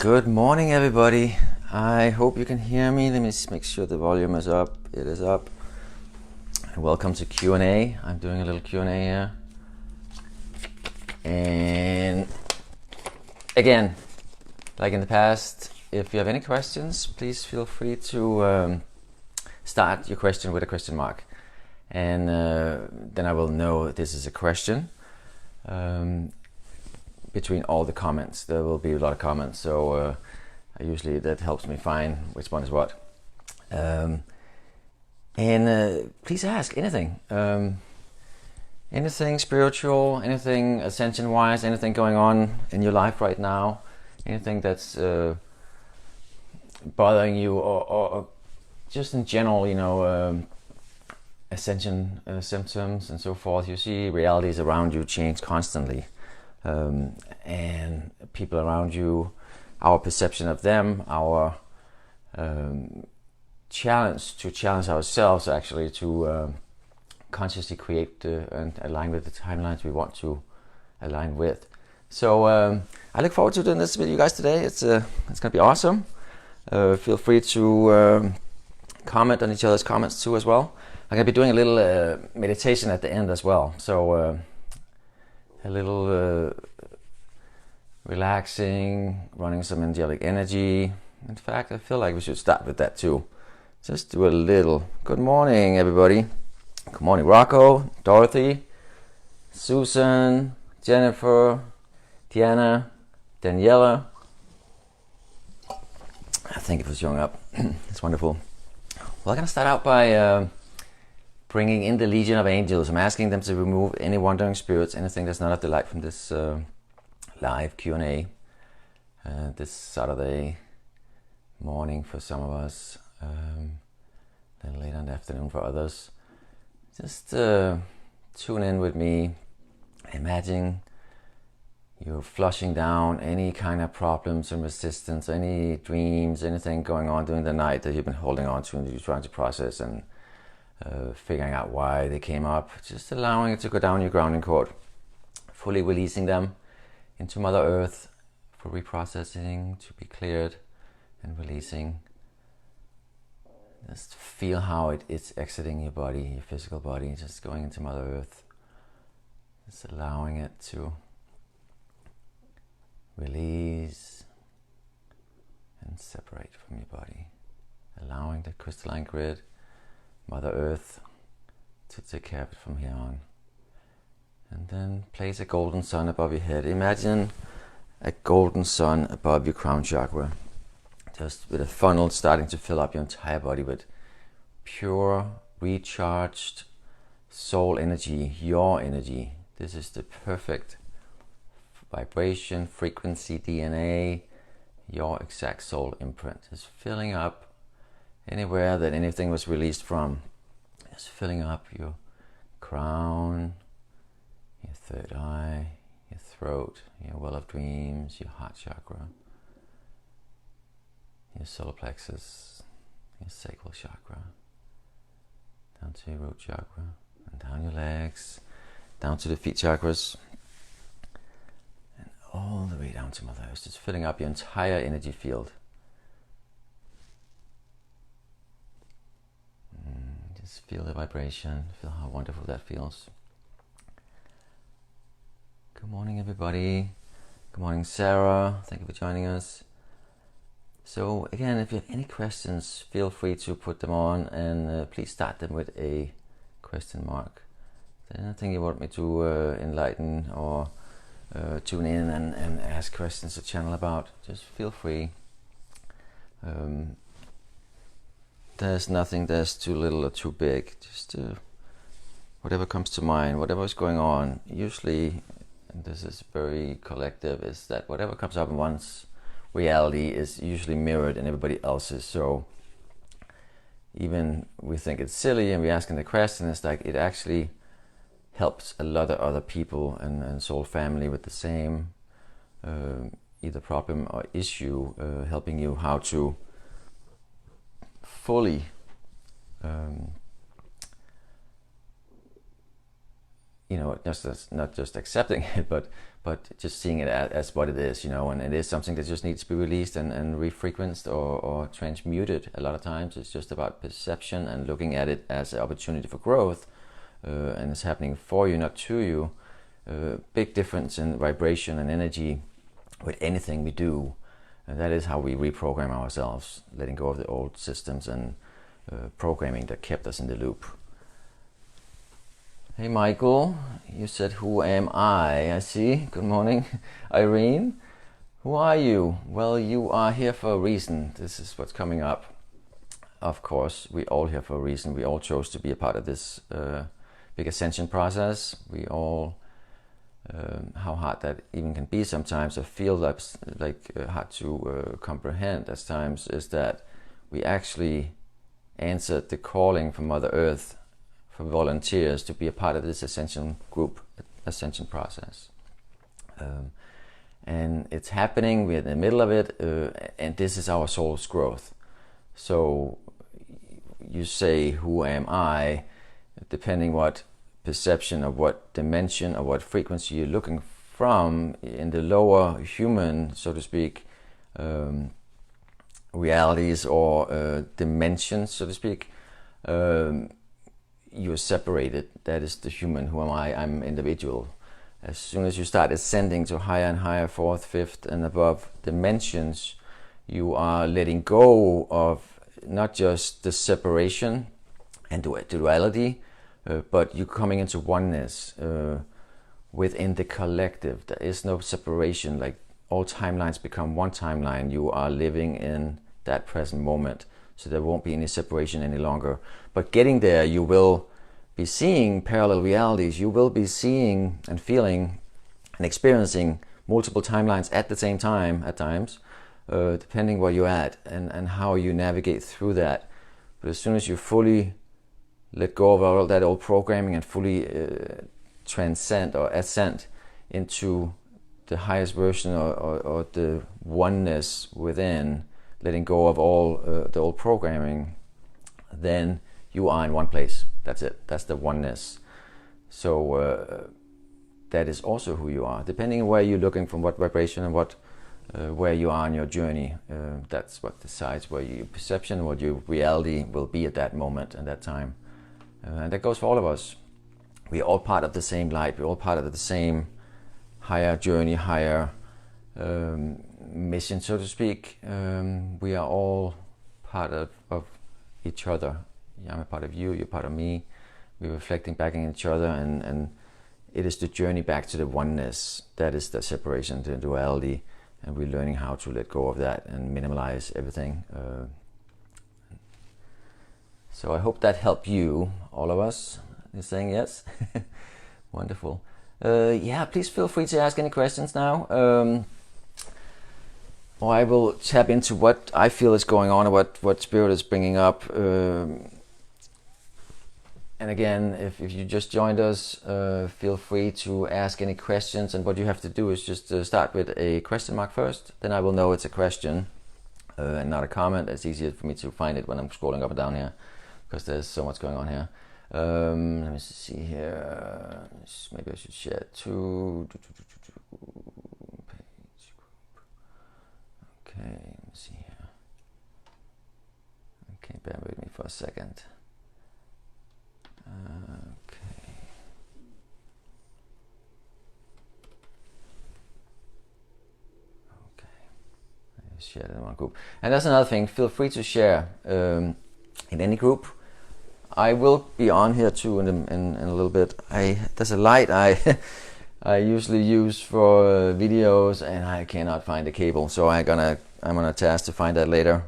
Good morning, everybody. I hope you can hear me. Let me just make sure the volume is up. It is up. Welcome to Q&A. I'm doing a little Q&A here. And again, like in the past, if you have any questions, please feel free to start your question with a question mark. And then I will know this is a question. Between all the comments, there will be a lot of comments, so usually that helps me find which one is what. And please ask anything, anything spiritual, anything ascension-wise, anything going on in your life right now, anything that's bothering you, or just in general, ascension symptoms and so forth. You see realities around you change constantly. And people around you, our perception of them, our challenge ourselves actually to consciously create and align with the timelines we want to align with. So I look forward to doing this with you guys today. It's gonna be awesome. Feel free to comment on each other's comments too as well. I'm gonna be doing a little meditation at the end as well. So a little relaxing, running some angelic energy. In fact, I feel like we should start with that too. Just do a little. Good morning, everybody. Good morning, Rocco, Dorothy, Susan, Jennifer, Diana, Daniela. Thank you for showing up. It's wonderful. Well, I'm going to start out by bringing in the Legion of Angels. I'm asking them to remove any wandering spirits, anything that's not of the light from this live Q&A this Saturday morning for some of us, then later in the afternoon for others. Just tune in with me. Imagine you're flushing down any kind of problems and resistance, any dreams, anything going on during the night that you've been holding on to and you're trying to process and figuring out why they came up. Just allowing it to go down your grounding cord, fully releasing them into Mother Earth for reprocessing, to be cleared and releasing. Just feel how it's exiting your body, your physical body, just going into Mother Earth. Just allowing it to release and separate from your body. Allowing the crystalline grid, Mother Earth, to take care of it from here on. And then place a golden sun above your head. Imagine a golden sun above your crown chakra, just with a funnel starting to fill up your entire body with pure, recharged soul energy, your energy. This is the perfect vibration, frequency, DNA, your exact soul imprint. Just filling up anywhere that anything was released from. Just filling up your crown, your third eye, your throat, your well of dreams, your heart chakra, your solar plexus, your sacral chakra, down to your root chakra, and down your legs, down to the feet chakras, and all the way down to Mother Earth, just filling up your entire energy field. Just feel the vibration, feel how wonderful that feels. Good morning, everybody. Good morning, Sarah. Thank you for joining us. So again, if you have any questions, feel free to put them on, and please start them with a question mark. If there's anything you want me to enlighten or tune in and ask questions to channel about, just feel free. There's nothing that's too little or too big. Just whatever comes to mind, whatever is going on. Usually, and this is very collective, is that whatever comes up in one's reality is usually mirrored in everybody else's. So even we think it's silly and we're asking the question, it's like it actually helps a lot of other people and soul family with the same either problem or issue, helping you how to fully not just accepting it, but just seeing it as what it is, and it is something that just needs to be released and refrequenced or transmuted. A lot of times it's just about perception and looking at it as an opportunity for growth, and it's happening for you, not to you. Big difference in vibration and energy with anything we do, and that is how we reprogram ourselves, letting go of the old systems and programming that kept us in the loop. Hey Michael, you said, who am I see. Good morning. Irene, who are you? Well, you are here for a reason. This is what's coming up. Of course, we all here for a reason. We all chose to be a part of this big ascension process. We all, how hard that even can be sometimes, or feel like hard to comprehend at times, is that we actually answered the calling from Mother Earth for volunteers to be a part of this ascension group, ascension process. And it's happening, we're in the middle of it, and this is our soul's growth. So you say, who am I? Depending what perception of what dimension or what frequency you're looking from, in the lower human, so to speak, realities or dimensions, so to speak, you are separated. That is the human. Who am I? I'm individual. As soon as you start ascending to higher and higher, fourth, fifth, and above dimensions, you are letting go of not just the separation and duality, but you coming into oneness within the collective. There is no separation. Like all timelines become one timeline. You are living in that present moment. So there won't be any separation any longer. But getting there, you will be seeing parallel realities. You will be seeing and feeling and experiencing multiple timelines at the same time at times, depending where you're at and how you navigate through that. But as soon as you fully let go of all that old programming and fully transcend or ascend into the highest version or the oneness within, letting go of all the old programming, then you are in one place. That's it. That's the oneness. So that is also who you are. Depending on where you're looking, from what vibration and what where you are in your journey, that's what decides where your perception, what your reality will be at that moment and that time. And that goes for all of us. We're all part of the same light. We're all part of the same higher journey, higher mission, so to speak. We are all part of each other. I'm a part of you, you're part of me. We're reflecting back in each other, and it is the journey back to the oneness. That is the separation, the duality, and we're learning how to let go of that and minimalize everything. So I hope that helped you, all of us. You're saying yes? Wonderful. Yeah, please feel free to ask any questions now. Or I will tap into what I feel is going on, or what Spirit is bringing up. And again, if you just joined us, feel free to ask any questions. And what you have to do is just start with a question mark first. Then I will know it's a question and not a comment. It's easier for me to find it when I'm scrolling up and down here, because there's so much going on here. Let me see here. Maybe I should share it too. Page group. Okay, let me see here. Okay, bear with me for a second. Okay. I share it in one group. And that's another thing. Feel free to share in any group. I will be on here too in a little bit. There's a light I usually use for videos, and I cannot find the cable, so I'm on a task to find that later.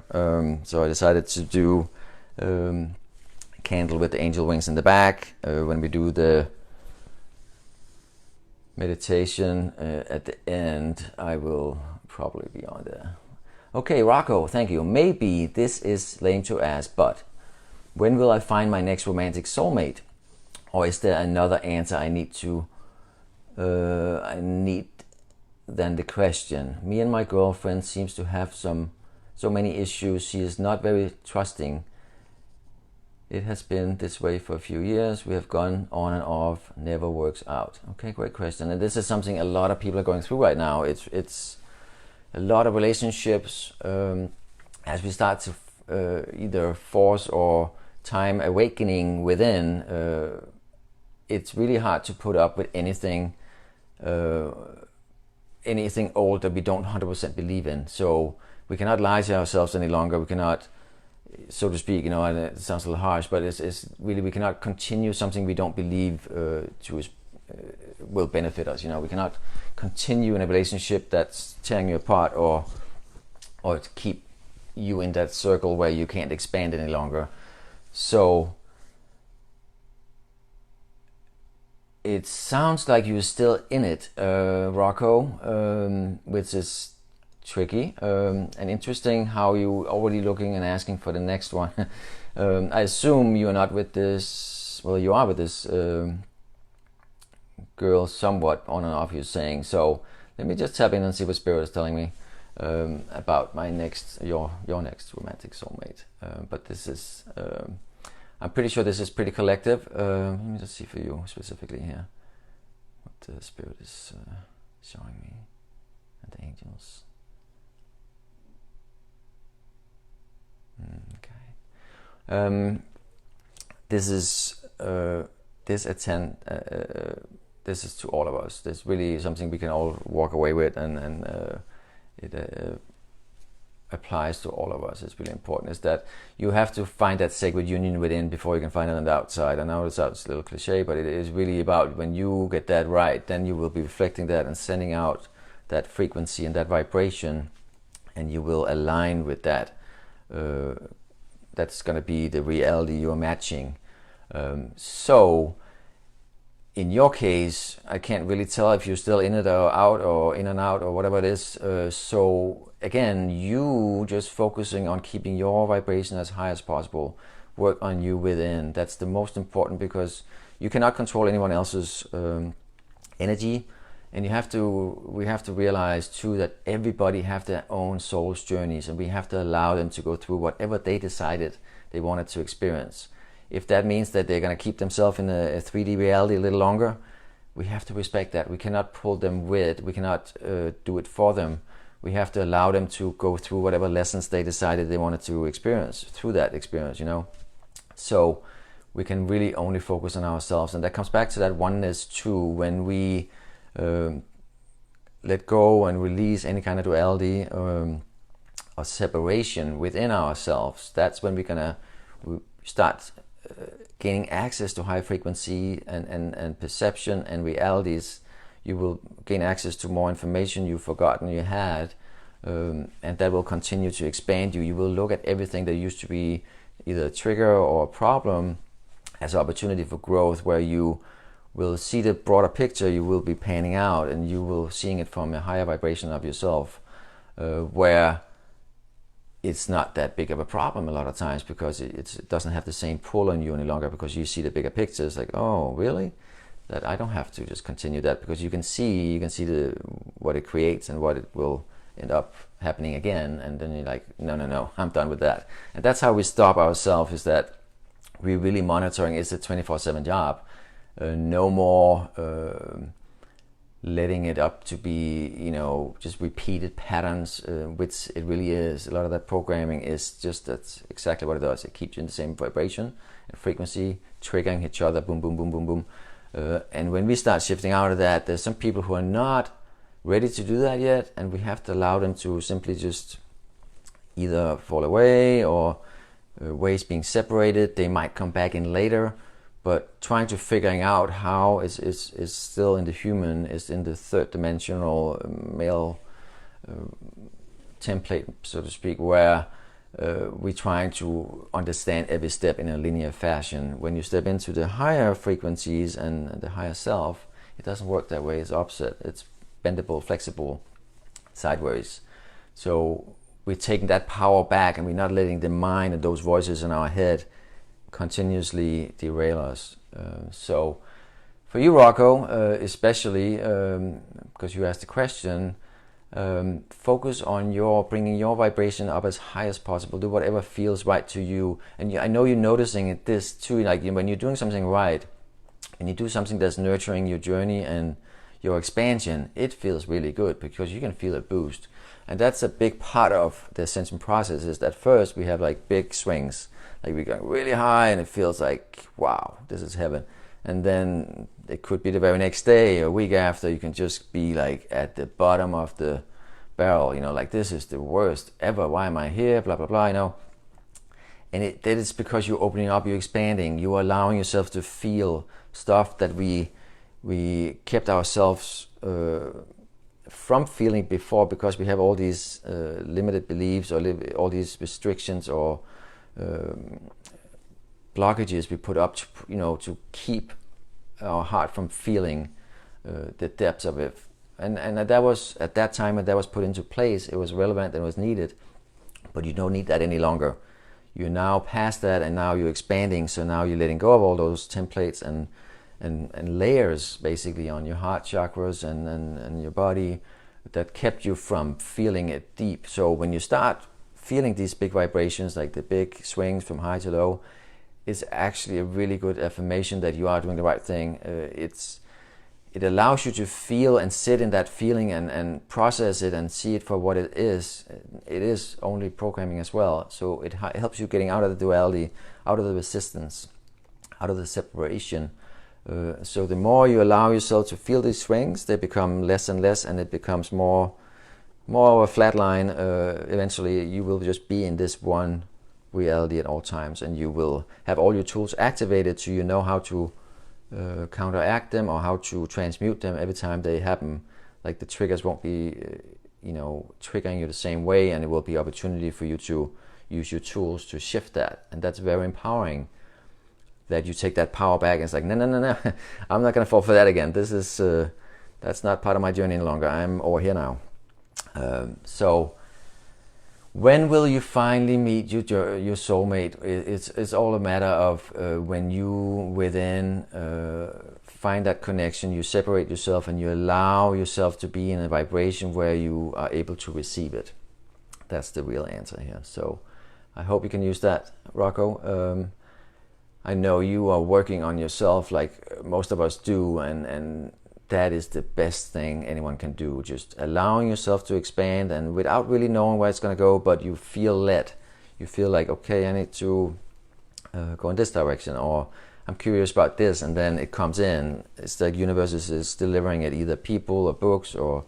So I decided to do candle with the angel wings in the back when we do the meditation at the end. I will probably be on there. Okay, Rocco, thank you. Maybe this is lame to ask, but when will I find my next romantic soulmate? Or is there another answer I need than the question? Me and my girlfriend seems to have so many issues. She is not very trusting It has been this way for a few years. We have gone on and off, never works out. Okay, great question. And this is something a lot of people are going through right now. It's a lot of relationships, as we start to either force or time awakening within, it's really hard to put up with anything old that we don't 100% believe in. So we cannot lie to ourselves any longer. We cannot, so to speak, and it sounds a little harsh, but it's really, we cannot continue something we don't believe will benefit us. We cannot continue in a relationship that's tearing you apart, or to keep you in that circle where you can't expand any longer. So it sounds like you're still in it, Rocco, which is tricky and interesting. How you already looking and asking for the next one. I assume you are not with this. Well, you are with this girl somewhat on and off, you're saying. So let me just tap in and see what Spirit is telling me about my next, your next romantic soulmate. But this is, I'm pretty sure this is pretty collective. Let me just see for you specifically here what the Spirit is showing me, and the angels. Okay. This is this is to all of us. This is really something we can all walk away with, and it applies to all of us. It's really important. Is that you have to find that sacred union within before you can find it on the outside. I know it's a little cliche, but it is really about when you get that right, then you will be reflecting that and sending out that frequency and that vibration, and you will align with that. That's going to be the reality you're matching. So in your case, I can't really tell if you're still in it or out, or in and out, or whatever it is. So again, you just focusing on keeping your vibration as high as possible. Work on you within. That's the most important, because you cannot control anyone else's energy. And we have to realize too that everybody have their own soul's journeys, and we have to allow them to go through whatever they decided they wanted to experience. If that means that they're going to keep themselves in a 3D reality a little longer, we have to respect that. We cannot pull them with, we cannot do it for them. We have to allow them to go through whatever lessons they decided they wanted to experience through that experience, So we can really only focus on ourselves. And that comes back to that oneness too. When we let go and release any kind of duality or separation within ourselves, that's when we're gonna start gaining access to high frequency and perception and realities. You will gain access to more information you've forgotten you had, and that will continue to expand you. You will look at everything that used to be either a trigger or a problem as an opportunity for growth, where you will see the broader picture. You will be panning out, and you will seeing it from a higher vibration of yourself, where it's not that big of a problem a lot of times, because it doesn't have the same pull on you any longer, because you see the bigger picture. It's like, oh, really? That I don't have to just continue that, because you can see what it creates and what it will end up happening again, and then you're like, no, I'm done with that. And that's how we stop ourselves, is that we're really monitoring. It's a 24/7 job. No more letting it up to be, just repeated patterns, which it really is. A lot of that programming is just, that's exactly what it does. It keeps you in the same vibration and frequency, triggering each other, boom, boom, boom, boom, boom. And when we start shifting out of that, there's some people who are not ready to do that yet, and we have to allow them to simply just either fall away, or ways being separated. They might come back in later. But trying to figuring out how is still in the human, is in the third dimensional male template, so to speak, where we're trying to understand every step in a linear fashion. When you step into the higher frequencies and the higher self, it doesn't work that way. It's opposite. It's bendable, flexible, sideways. So we're taking that power back, and we're not letting the mind and those voices in our head continuously derail us. So for you, Rocco, especially because you asked the question, Focus on bringing your vibration up as high as possible. Do whatever feels right to you. And I know you're noticing this too, like when you're doing something right, and you do something that's nurturing your journey and your expansion, it feels really good because you can feel a boost. And that's a big part of the ascension process, is that first we have like big swings, like we're going really high and it feels like, wow, this is heaven. And then it could be the very next day or a week after, you can just be like at the bottom of the barrel, like this is the worst ever, why am I here, blah, blah, blah, And that is because you're opening up, you're expanding, you're allowing yourself to feel stuff that we kept ourselves from feeling before, because we have all these limited beliefs or all these restrictions or blockages we put up to, to keep our heart from feeling the depths of it. And that was, at that time when that was put into place, it was relevant and was needed, but you don't need that any longer. You're now past that, and now you're expanding. So now you're letting go of all those templates and layers basically on your heart chakras and your body that kept you from feeling it deep. So when you start feeling these big vibrations, like the big swings from high to low, it's actually a really good affirmation that you are doing the right thing. It allows you to feel and sit in that feeling and process it and see it for what it is. It is only programming as well. So it helps you getting out of the duality, out of the resistance, out of the separation. So the more you allow yourself to feel these swings, they become less and less, and it becomes more of a flat line. Eventually you will just be in this one reality at all times, and you will have all your tools activated, so you know how to counteract them or how to transmute them every time they happen. Like the triggers won't be triggering you the same way, and it will be opportunity for you to use your tools to shift that. And that's very empowering, that you take that power back and it's like, no, I'm not going to fall for that again. This is that's not part of my journey any longer. I'm over here now. So when will you finally meet your soulmate? It's all a matter of when you within find that connection, you separate yourself and you allow yourself to be in a vibration where you are able to receive it. That's the real answer here. So I hope you can use that, Rocco. I know you are working on yourself like most of us do, and that is the best thing anyone can do. Just allowing yourself to expand, and without really knowing where it's going to go, but you feel led. You feel like, okay, I need to go in this direction, or I'm curious about this, and then it comes in. It's like universe is delivering it, either people or books, or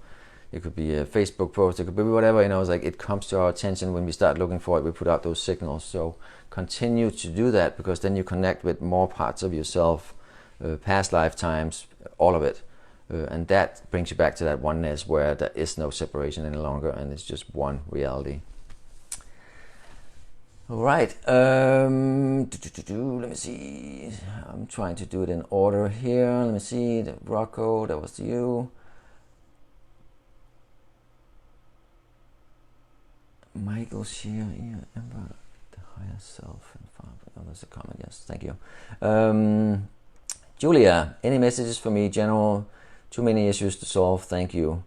it could be a Facebook post, it could be whatever, it's like it comes to our attention when we start looking for it, we put out those signals. So continue to do that, because then you connect with more parts of yourself, past lifetimes, all of it. And that brings you back to that oneness where there is no separation any longer, and it's just one reality. All right, let me see. I'm trying to do it in order here. Let me see. Rocco, that was you. Michael Shear, Ember, the higher self and Father. Oh, there's a comment. Yes, thank you. Julia, any messages for me? General. Too many issues to solve. Thank you.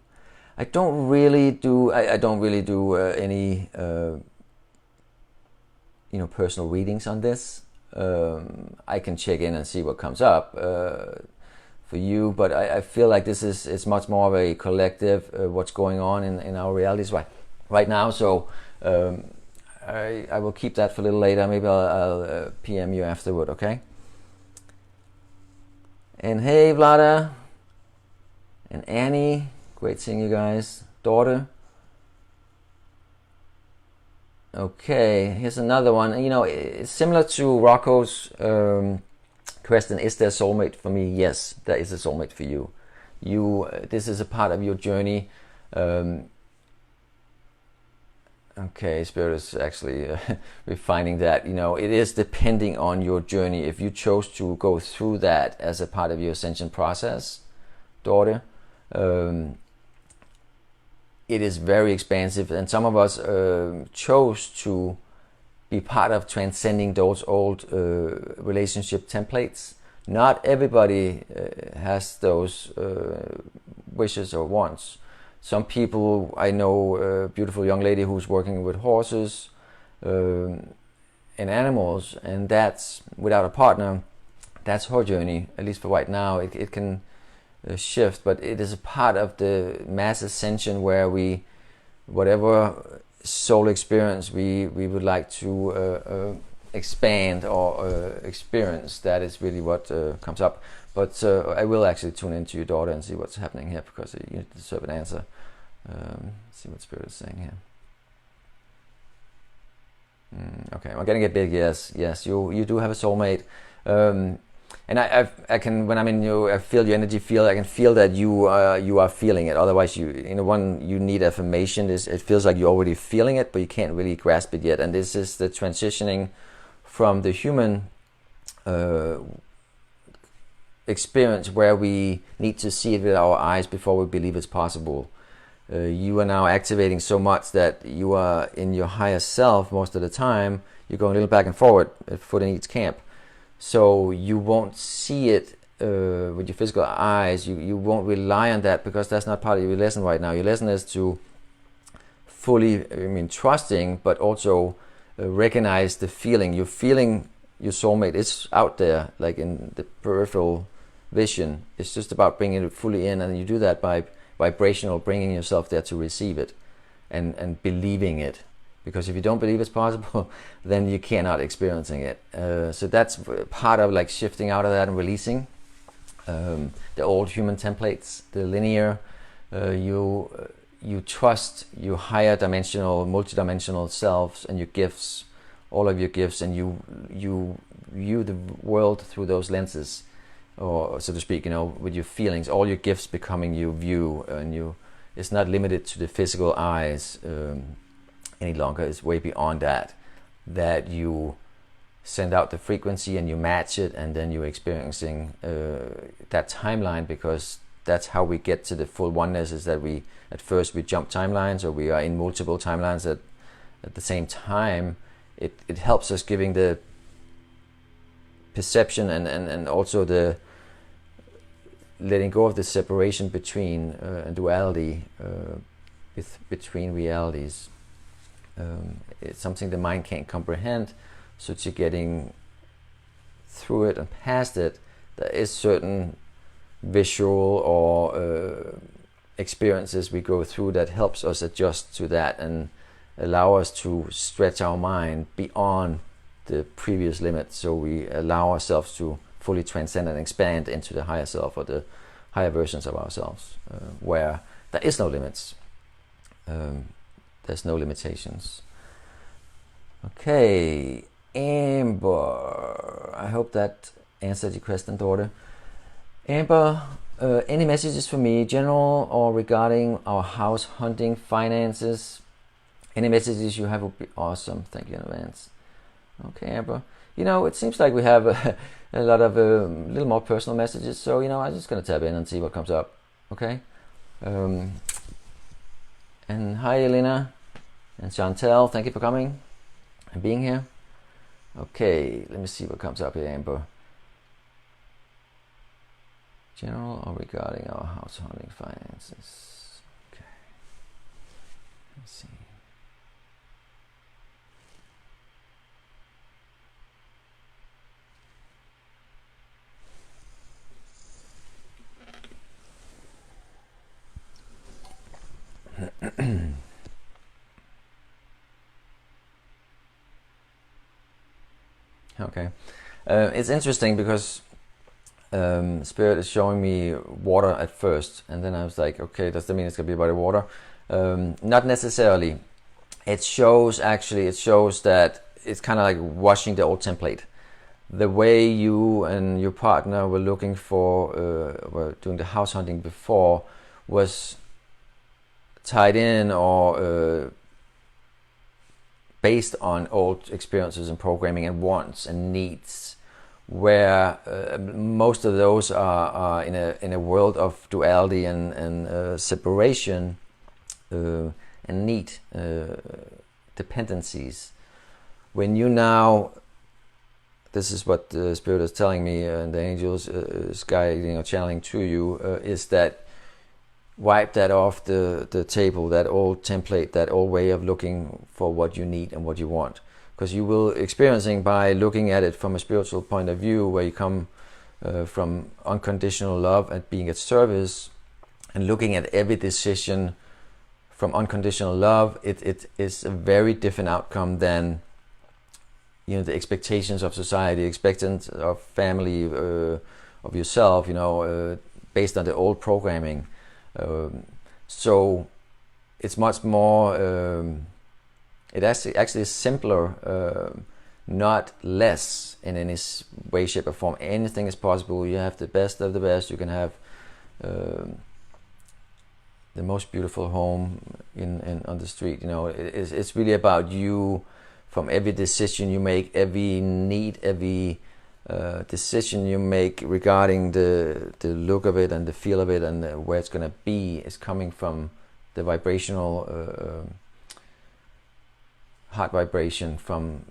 I don't really do any personal readings on this. I can check in and see what comes up for you, but I feel like it's much more of a collective what's going on in our realities right now. So I will keep that for a little later. Maybe I'll PM you afterward. Okay. And hey, Vlada. And Annie, great seeing you guys. Daughter. Okay, here's another one. It's similar to Rocco's question, is there a soulmate for me? Yes, there is a soulmate for you. This is a part of your journey. Okay, Spirit is actually refining that. It is depending on your journey. If you chose to go through that as a part of your ascension process, daughter, it is very expansive, and some of us chose to be part of transcending those old relationship templates. Not everybody has those wishes or wants. Some people, I know a beautiful young lady who's working with horses and animals, and that's without a partner. That's her journey, at least for right now. It can shift, but it is a part of the mass ascension where we, whatever soul experience we would like to expand or experience, that is really what comes up. But I will actually tune into your daughter and see what's happening here, because you deserve an answer. See what Spirit is saying here. Okay, I'm getting a big yes. You do have a soulmate. And I can, when I'm in you, I feel your energy field. I can feel that you are feeling it. Otherwise, you need affirmation. It feels like you're already feeling it, but you can't really grasp it yet. And this is the transitioning from the human experience, where we need to see it with our eyes before we believe it's possible. You are now activating so much that you are in your higher self most of the time. You're going a little back and forward, a foot in each camp. So you won't see it with your physical eyes. You won't rely on that, because that's not part of your lesson right now. Your lesson is to fully, trusting, but also recognize the feeling. You're feeling your soulmate. It's out there, like in the peripheral vision. It's just about bringing it fully in, and you do that by vibrational, bringing yourself there to receive it and believing it. Because if you don't believe it's possible, then you cannot experiencing it. So that's part of like shifting out of that and releasing the old human templates, the linear. You trust your higher dimensional, multidimensional selves and your gifts, all of your gifts, and you view the world through those lenses, or so to speak, with your feelings. All your gifts becoming your view, and it's not limited to the physical eyes any longer. It's way beyond that you send out the frequency and you match it, and then you're experiencing that timeline, because that's how we get to the full oneness. Is that at first we jump timelines, or we are in multiple timelines at the same time. It helps us giving the perception and also the letting go of the separation between and duality between realities. It's something the mind can't comprehend, so to getting through it and past it, there is certain visual or experiences we go through that helps us adjust to that and allow us to stretch our mind beyond the previous limits, so we allow ourselves to fully transcend and expand into the higher self, or the higher versions of ourselves, where there is no limits. There's no limitations. Okay, Amber. I hope that answered your question, daughter. Amber, any messages for me, general or regarding our house hunting finances? Any messages you have would be awesome. Thank you in advance. Okay, Amber. It seems like we have a lot of little more personal messages, so I'm just gonna tap in and see what comes up. Okay. And hi, Elena and Chantel. Thank you for coming and being here. Okay, let me see what comes up here, Amber. General or regarding our house hunting finances? Okay. Let's see. Okay, it's interesting because Spirit is showing me water at first, and then I was like, okay, does that mean it's gonna be about the water? Not necessarily. It shows that it's kind of like washing the old template. The way you and your partner were looking for, were doing the house hunting before, was tied in or based on old experiences and programming and wants and needs, where most of those are in a world of duality and separation and need dependencies. When you now, this is what the Spirit is telling me, and the angels is guiding or channeling to you, is that wipe that off the table, that old template, that old way of looking for what you need and what you want. Because you will experiencing by looking at it from a spiritual point of view, where you come from unconditional love and being at service, and looking at every decision from unconditional love, it is a very different outcome than the expectations of society, expectations of family, of yourself, based on the old programming. So it's much more, it actually is simpler, not less in any way, shape or form. Anything is possible. You have the best of the best. You can have the most beautiful home on the street. It's really about you. From every decision you make, every need, every decision you make regarding the look of it and the feel of it and where it's going to be is coming from the vibrational heart vibration, from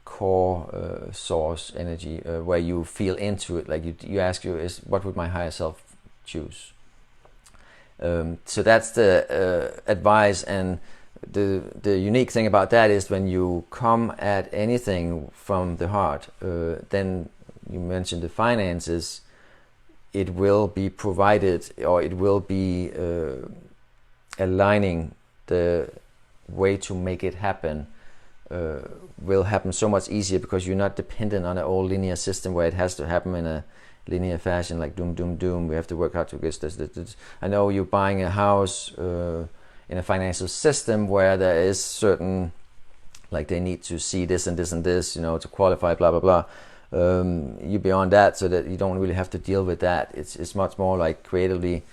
core source energy, where you feel into it. Like you ask what would my higher self choose? So that's the advice. And the unique thing about that is when you come at anything from the heart, then you mentioned the finances, it will be provided, or it will be aligning the way to make it happen, will happen so much easier, because you're not dependent on an old linear system where it has to happen in a linear fashion, like doom, doom, doom. We have to work hard to get this. I know you're buying a house in a financial system where there is certain, like they need to see this and this and this, to qualify, blah, blah, blah. You're beyond that, so that you don't really have to deal with that. It's much more like creatively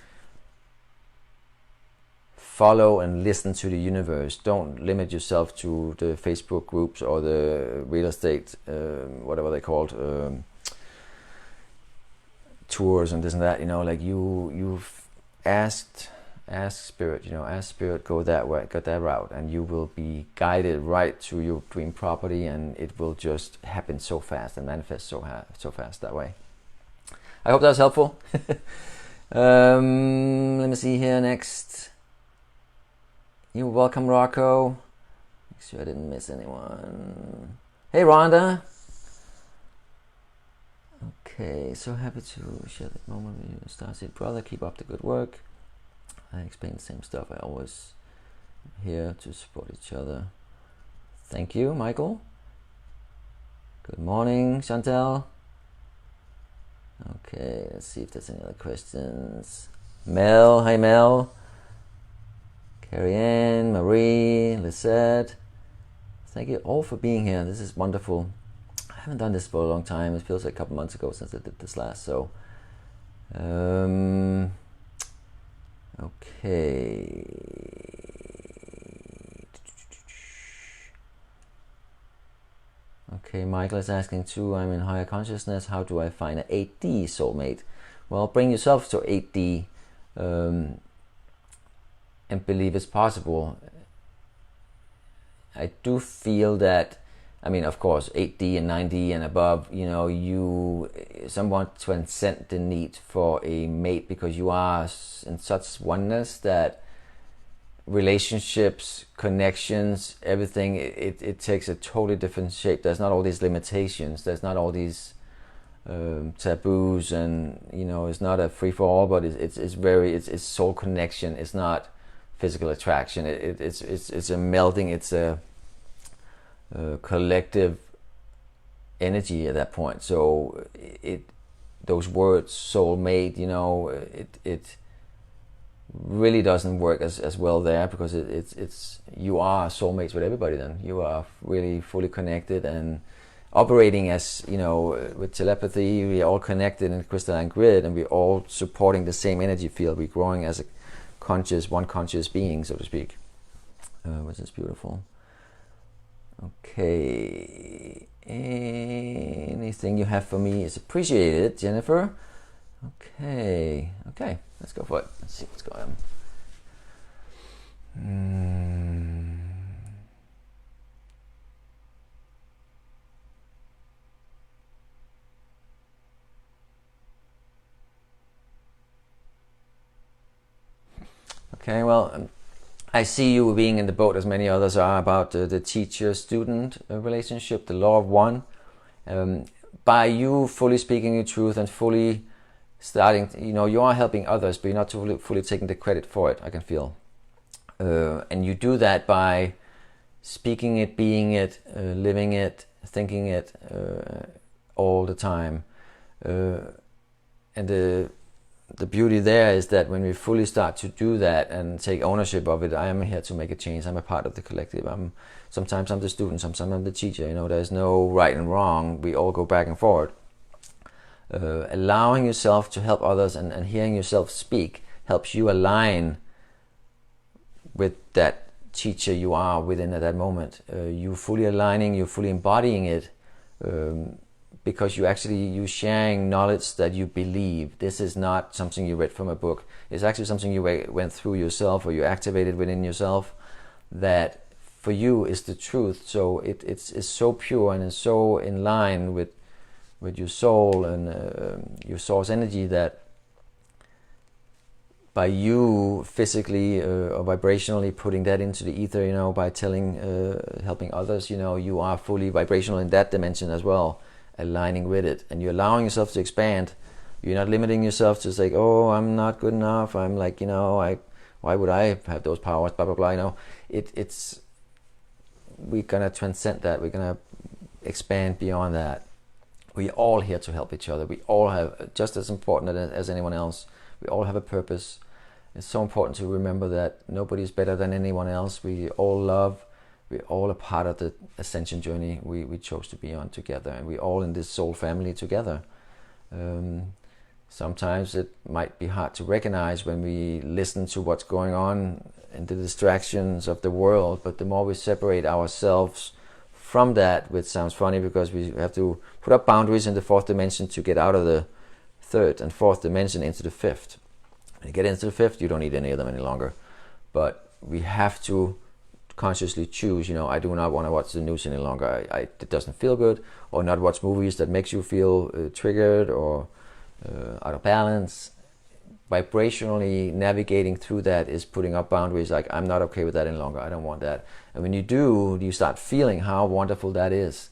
follow and listen to the universe. Don't limit yourself to the Facebook groups or the real estate, whatever they're called, tours and this and that. Like you've ask spirit, ask spirit, go that way, go that route, and you will be guided right to your dream property, and it will just happen so fast and manifest so fast that way. I hope that was helpful. Let me see here next. You're welcome, Rocco. Make sure I didn't miss anyone. Hey, Rhonda. Okay, so happy to share that moment with you. Starseed brother, keep up the good work. I explain the same stuff. I always here to support each other. Thank you, Michael. Good morning, Chantel. Okay, let's see if there's any other questions. Mel, hi Mel. Carrie Ann, Marie, Lisette. Thank you all for being here. This is wonderful. I haven't done this for a long time. It feels like a couple months ago since I did this last. So, okay. Okay, Michael is asking too, I'm in higher consciousness. How do I find an 8D soulmate? Well, bring yourself to 8D and believe it's possible. I do feel that, of course, 8D and 9D and above, you somewhat transcend the need for a mate, because you are in such oneness that relationships, connections, everything, it takes a totally different shape. There's not all these limitations. There's not all these taboos, and it's not a free for all. But it's soul connection. It's not physical attraction. It's a melding. It's a collective energy at that point. So those words, soulmate, it really doesn't work as well there, because it's you are soulmates with everybody. Then you are really fully connected and operating as with telepathy. We are all connected in the crystalline grid, and we're all supporting the same energy field. We're growing as a one conscious being, so to speak, which is beautiful. Okay, anything you have for me is appreciated, Jennifer. Okay, let's go for it. Let's see what's going on. Okay, well, I see you being in the boat as many others are about the teacher-student relationship, the law of one. By you fully speaking your truth and fully starting, you are helping others, but you're not fully taking the credit for it, I can feel. And you do that by speaking it, being it, living it, thinking it all the time. And the beauty there is that when we fully start to do that and take ownership of it, I am here to make a change. I'm a part of the collective. Sometimes I'm the student, sometimes I'm the teacher. There's no right and wrong. We all go back and forward. Allowing yourself to help others and hearing yourself speak helps you align with that teacher you are within at that moment. You fully aligning, you're fully embodying it, because you sharing knowledge that you believe. This is not something you read from a book. It's actually something you went through yourself, or you activated within yourself, that for you is the truth. So it's so pure and it's so in line with your soul and your source energy, that by you physically or vibrationally putting that into the ether, by helping others, you are fully vibrational in that dimension as well, aligning with it, and you're allowing yourself to expand. You're not limiting yourself to say, oh, I'm not good enough, I'm like, why would I have those powers, blah blah blah. We're gonna transcend that. We're gonna expand beyond that. We're all here to help each other. We all have, just as important as anyone else, we all have a purpose. It's so important to remember that nobody's better than anyone else. We all love. We're all a part of the Ascension journey we chose to be on together, and we're all in this soul family together. Sometimes it might be hard to recognize when we listen to what's going on and the distractions of the world, but the more we separate ourselves from that, which sounds funny because we have to put up boundaries in the fourth dimension to get out of the third and fourth dimension into the fifth. When you get into the fifth, you don't need any of them any longer. But we have to consciously choose, I do not want to watch the news any longer. It doesn't feel good, or not watch movies that makes you feel triggered or out of balance. Vibrationally navigating through that is putting up boundaries, like, I'm not okay with that any longer. I don't want that. And when you do, you start feeling how wonderful that is.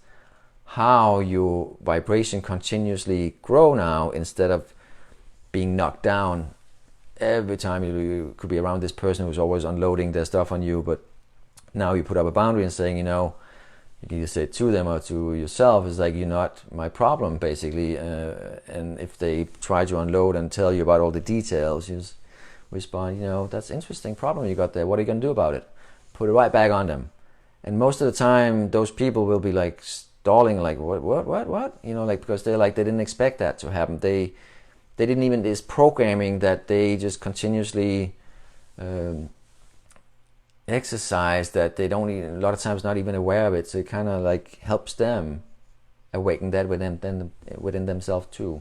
How your vibration continuously grow now, instead of being knocked down every time you could be around this person who's always unloading their stuff on you. But now you put up a boundary and saying, you can either say it to them or to yourself, it's like, you're not my problem, basically. And if they try to unload and tell you about all the details, you just respond, that's interesting problem you got there. What are you going to do about it? Put it right back on them. And most of the time, those people will be like stalling, like, what? Because they didn't expect that to happen. They didn't even, this programming that they just continuously exercise, that they don't even, a lot of times not even aware of it. So it kind of like helps them awaken that within themselves too,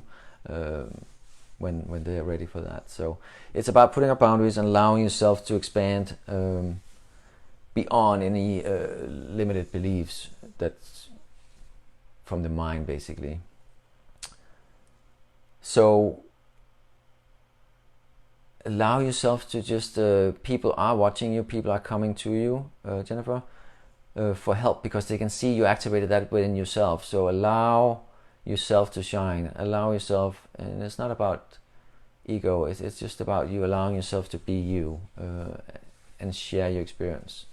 when they're ready for that. So it's about putting up boundaries and allowing yourself to expand beyond any limited beliefs that's from the mind, basically. So allow yourself to just, people are watching you, people are coming to you, Jennifer, for help, because they can see you activated that within yourself. So allow yourself to shine, allow yourself, and it's not about ego, it's just about you allowing yourself to be you, and share your experience.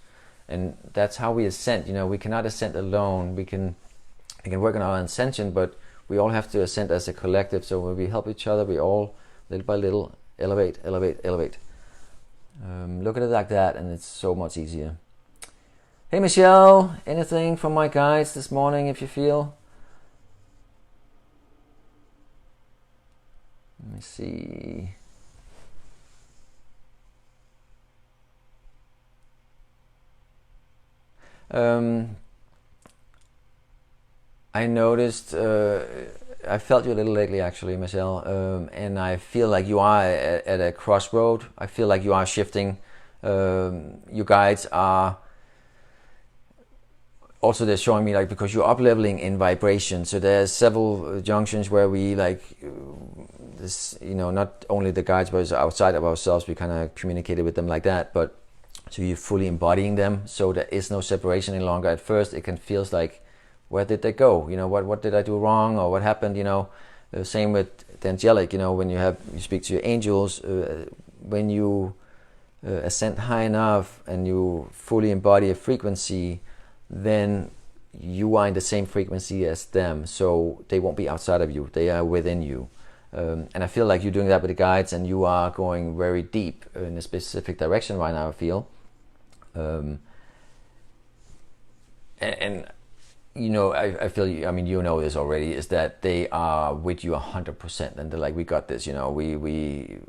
And that's how we ascend. We cannot ascend alone. We can work on our ascension, but we all have to ascend as a collective. So when we help each other, we all, little by little, elevate. Look at it like that, and it's so much easier. Hey Michelle, anything from my guides this morning, if you feel? Let me see. I noticed, I felt you a little lately, actually, Michelle, and I feel like you are at a crossroad. I feel like you are shifting. You guides are also they're showing me, like, because you're up leveling in vibration, so there's several junctions where we, like, this, not only the guides but outside of ourselves, we kind of communicated with them like that, but so you're fully embodying them, so there is no separation any longer. At first it can feel like, where did they go? What did I do wrong, or what happened? Same with the angelic. When you speak to your angels, when you ascend high enough and you fully embody a frequency, then you are in the same frequency as them, so they won't be outside of you, they are within you. And I feel like you're doing that with the guides, and you are going very deep in a specific direction right now, I feel. I feel, you know this already, is that they are with you 100%, and they're like, we got this, we're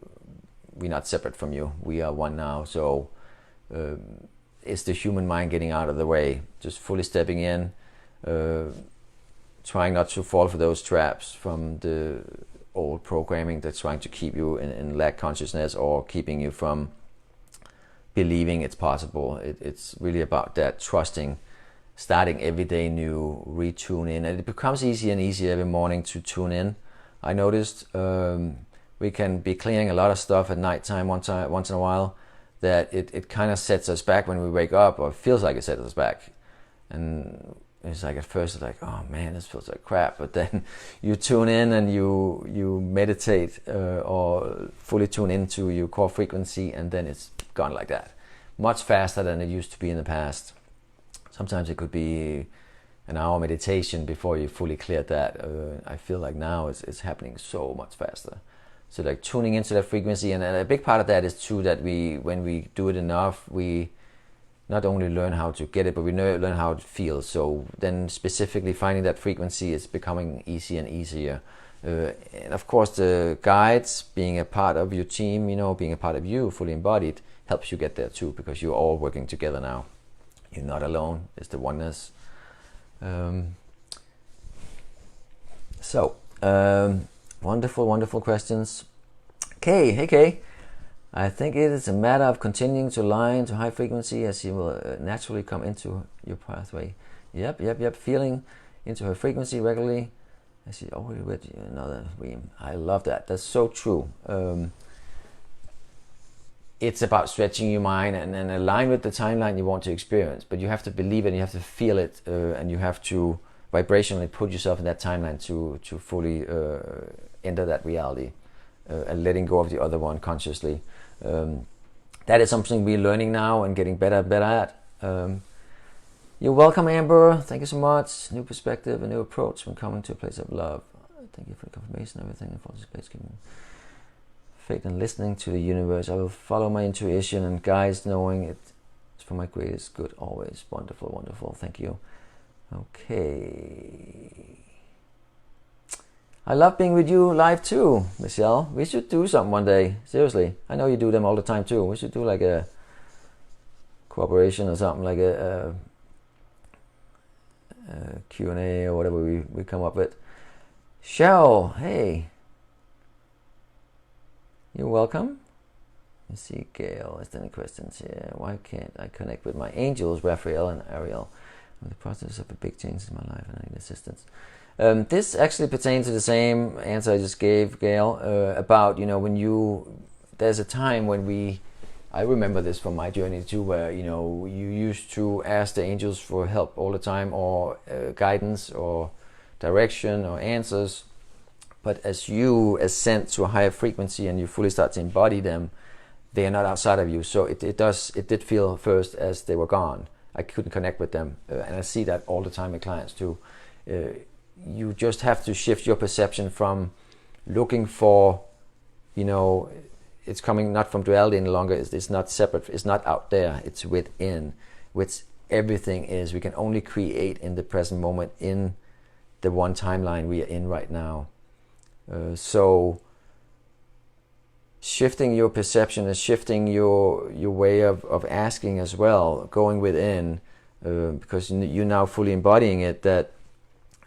not separate from you, we are one now. So it's the human mind getting out of the way, just fully stepping in, trying not to fall for those traps from the old programming that's trying to keep you in lack consciousness, or keeping you from believing it's possible. It's really about that trusting, starting every day new, retune in, and it becomes easier and easier every morning to tune in. I noticed we can be clearing a lot of stuff at nighttime once in a while, that it kind of sets us back when we wake up, or feels like it sets us back. And it's like, at first it's like, oh man, this feels like crap, but then you tune in and you meditate or fully tune into your core frequency, and then it's gone like that, much faster than it used to be in the past. Sometimes it could be an hour meditation before you fully cleared that. I feel like now it's happening so much faster. So like tuning into that frequency, and a big part of that is too that when we do it enough, we not only learn how to get it, but we learn how it feels. So then specifically finding that frequency is becoming easier and easier. And of course the guides, being a part of your team, being a part of you, fully embodied, helps you get there too, because you're all working together now. You're not alone, it's the oneness. Wonderful questions. Kay, hey Kay. I think it is a matter of continuing to align to high frequency, as you will naturally come into your pathway. Yep. Feeling into her frequency regularly, as she already read another dream. I love that. That's so true. It's about stretching your mind and align with the timeline you want to experience. But you have to believe it, and you have to feel it, and you have to vibrationally put yourself in that timeline to fully enter that reality, and letting go of the other one consciously. That is something we're learning now and getting better at. You're welcome, Amber. Thank you so much. New perspective, a new approach when coming to a place of love. Thank you for the confirmation. Everything that falls in place. Faith and listening to the universe. I will follow my intuition and guides, knowing it's for my greatest good always. Wonderful. Thank you. Okay. I love being with you live too, Michelle. We should do something one day. Seriously. I know you do them all the time too. We should do like a cooperation or something, like a Q&A or whatever we come up with. Cheryl, hey. You're welcome. Let's see, Gail. Is there any questions here? Why can't I connect with my angels, Raphael and Ariel? I'm in the process of a big change in my life and I need assistance. This actually pertains to the same answer I just gave, Gail, about, when there's a time when I remember this from my journey too, where, you used to ask the angels for help all the time, or guidance or direction or answers. But as you ascend to a higher frequency and you fully start to embody them, they are not outside of you. So it did feel first as they were gone. I couldn't connect with them. And I see that all the time with clients too. You just have to shift your perception from looking for, it's coming not from duality any longer. It's not separate. It's not out there. It's within, which everything is. We can only create in the present moment, in the one timeline we are in right now. So shifting your perception is shifting your way of asking as well, going within, because you're now fully embodying it, that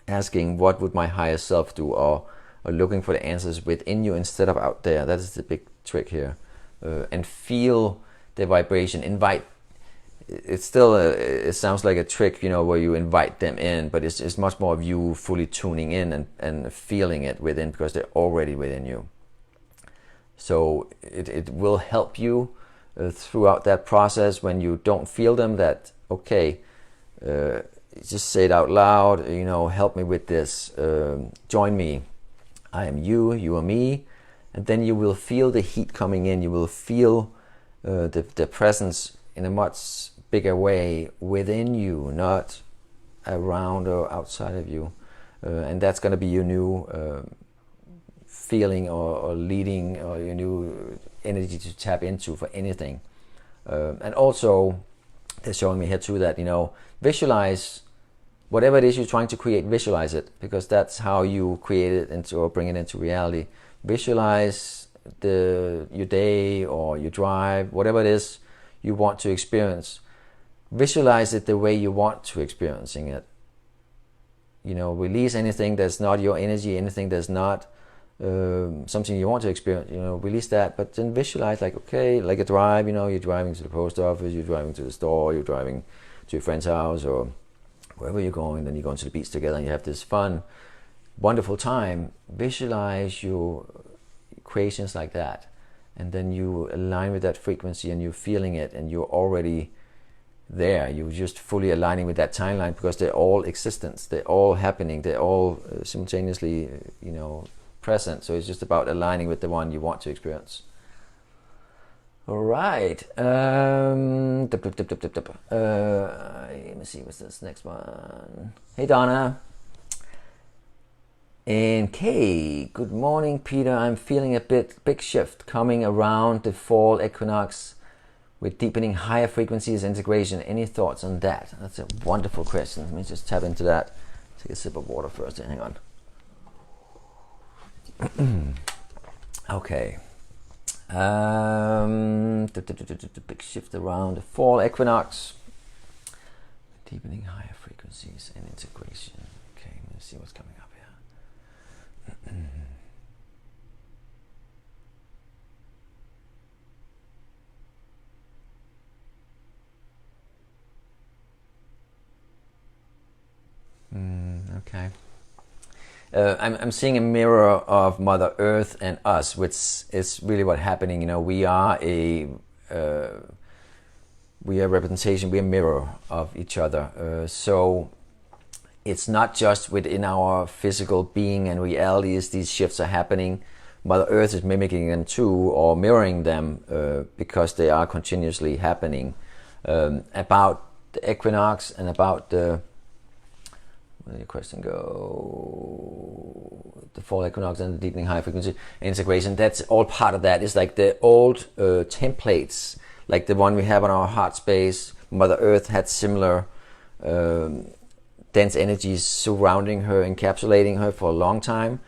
asking what would my higher self do, or looking for the answers within you instead of out there. That is the big trick here. And feel the vibration. Invite it's still it sounds like a trick, where you invite them in, but it's much more of you fully tuning in and feeling it within, because they're already within you. So it will help you throughout that process when you don't feel them, that okay, just say it out loud, help me with this, join me, I am you, you are me, and then you will feel the heat coming in, you will feel the presence in a much bigger way within you, not around or outside of you, and that's going to be your new feeling or leading, or your new energy to tap into for anything. And also they're showing me here too that visualize whatever it is you're trying to create, visualize it, because that's how you create it into, or bring it into reality. Visualize your day or your drive, whatever it is you want to experience. Visualize it the way you want to experiencing it. Release anything that's not your energy, anything that's not something you want to experience, release that, but then visualize, like, okay, like a drive, you're driving to the post office, you're driving to the store, you're driving to your friend's house, or wherever you're going, then you're going to the beach together and you have this fun, wonderful time. Visualize your creations like that, and then you align with that frequency and you're feeling it, and you're already there. You're just fully aligning with that timeline, because they're all existence, they're all happening, they're all simultaneously, present. So it's just about aligning with the one you want to experience. All right. Let me see, what's this next one? Hey Donna. And Kay, good morning, Peter. I'm feeling a big shift coming around the fall equinox with deepening higher frequencies, integration. Any thoughts on that? That's a wonderful question. Let me just tap into that. Take a sip of water first. Hang on. Okay. The big shift around the fall equinox, deepening higher frequencies and integration. Okay, let's see what's coming up here. Okay. I'm seeing a mirror of Mother Earth and us, which is really what's happening. We are a representation, we're a mirror of each other. So it's not just within our physical being and realities these shifts are happening. Mother Earth is mimicking them too, or mirroring them, because they are continuously happening. About the equinox and about the, where did your question go? The fall equinox and the deepening high frequency integration. That's all part of that. It's like the old templates, like the one we have on our heart space. Mother Earth had similar dense energies surrounding her, encapsulating her for a long time.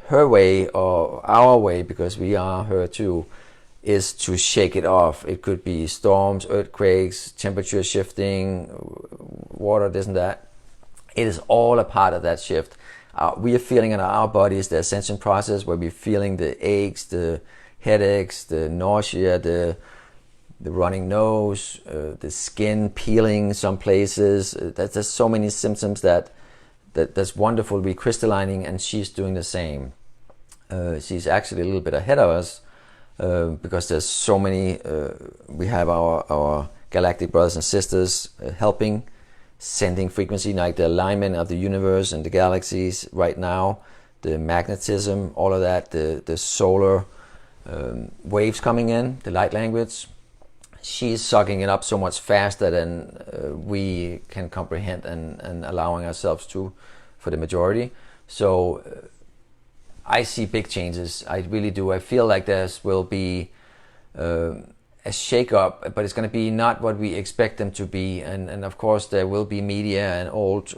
Her way, or our way, because we are her too, is to shake it off. It could be storms, earthquakes, temperature shifting, water, this and that. It is all a part of that shift. We are feeling in our bodies the ascension process, where we're feeling the aches, the headaches, the nausea, the running nose, the skin peeling some places. There's so many symptoms that's wonderful. We're crystallining, and she's doing the same. She's actually a little bit ahead of us, because there's so many. We have our galactic brothers and sisters helping, sending frequency, like the alignment of the universe and the galaxies right now, the magnetism, all of that, the solar waves coming in, the light language. She's sucking it up so much faster than we can comprehend and allowing ourselves to, for the majority. So I see big changes. I really do. I feel like this will be a shake-up, but it's going to be not what we expect them to be. And of course there will be media and old